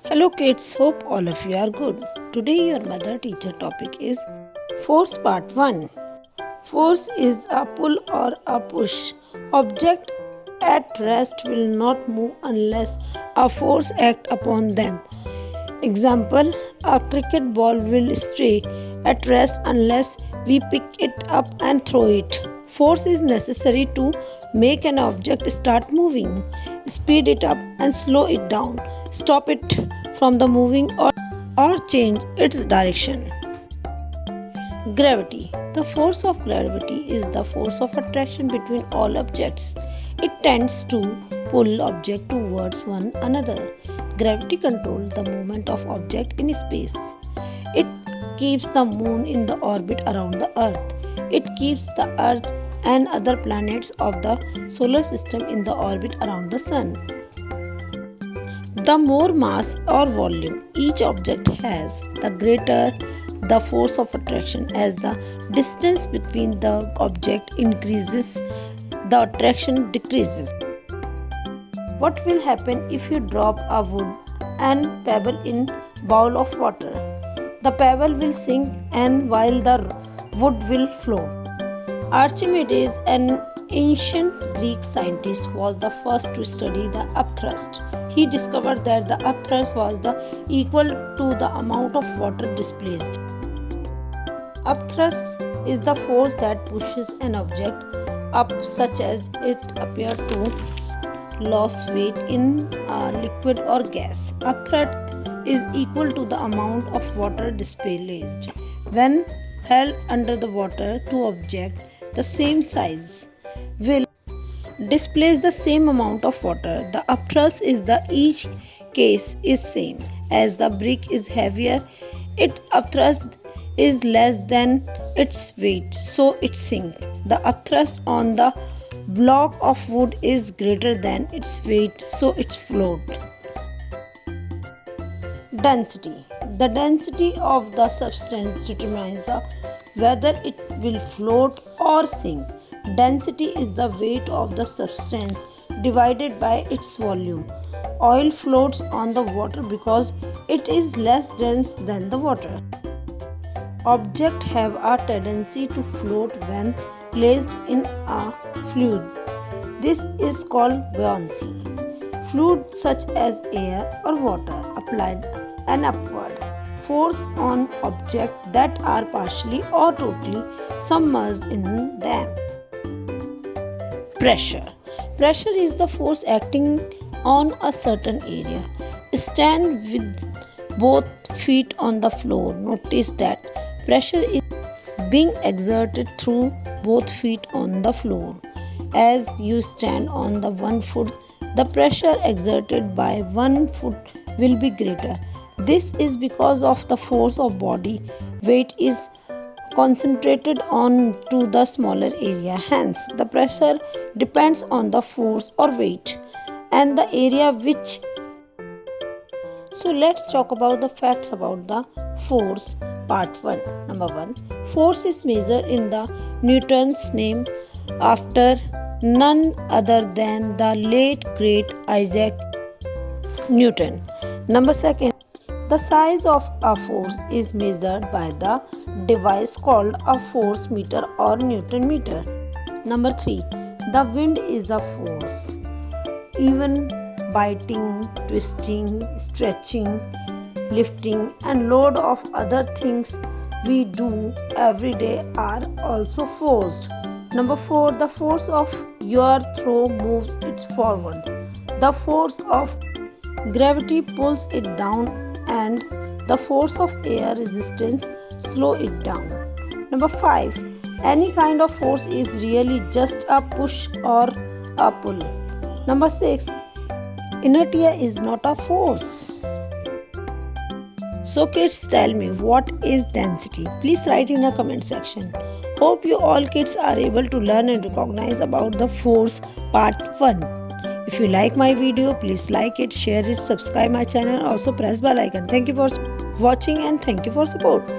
Hello kids, hope all of you are good. Today your mother teacher topic is force part 1. Force is a pull or a push. Object at rest will not move unless a force act upon them. Example, a cricket ball will stay at rest unless we pick it up and throw it. Force is necessary to make an object start moving. Speed it up and slow it down. Stop it from the moving or change its direction. Gravity. The force of gravity is the force of attraction between all objects. It tends to pull objects towards one another. Gravity controls the movement of objects in space. It keeps the moon in the orbit around the earth. It keeps the earth and other planets of the solar system in the orbit around the sun. The more mass or volume each object has, the greater the force of attraction. As the distance between the object increases, the attraction decreases. What will happen if you drop a wood and pebble in bowl of water? The pebble will sink and while the wood will float. Archimedes, an ancient Greek scientist, was the first to study the upthrust. He discovered that the upthrust was equal to the amount of water displaced. Upthrust is the force that pushes an object up such as it appear to lose weight in a liquid or gas. Upthrust is equal to the amount of water displaced. When held under the water, two objects the same size will displace the same amount of water. The upthrust is each case is same. As the brick is heavier, its upthrust is less than its weight, so it sinks. The upthrust on the block of wood is greater than its weight, so it floats. Density. The density of the substance determines whether it will float or sink. Density is the weight of the substance divided by its volume. Oil floats on the water because it is less dense than the water. Objects have a tendency to float when placed in a fluid. This is called buoyancy. Fluids such as air or water applied an upward force on objects that are partially or totally submerged in them. Pressure. Pressure is the force acting on a certain area. Stand with both feet on the floor. Notice that pressure is being exerted through both feet on the floor. As you stand on the one foot, the pressure exerted by one foot will be greater. This is because of the force of body weight is concentrated on to the smaller area. Hence, the pressure depends on the force or weight and the area which. So let's talk about the facts about the force part 1. Number 1. Force is measured in the Newton's name after none other than the late great Isaac Newton. Number 2. The size of a force is measured by the device called a force meter or Newton meter. Number 3. The wind is a force. Even biting, twisting, stretching, lifting and load of other things we do every day are also forced. Number 4. The force of your throw moves it forward. The force of gravity pulls it down and the force of air resistance slow it down. Number 5. Any kind of force is really just a push or a pull. Number 6. Inertia is not a force. So kids, tell me, what is density? Please write in the comment section. Hope you all kids are able to learn and recognize about the force part 1. If you like my video, please like it, share it, subscribe my channel, also press bell icon. Thank you for watching and thank you for support.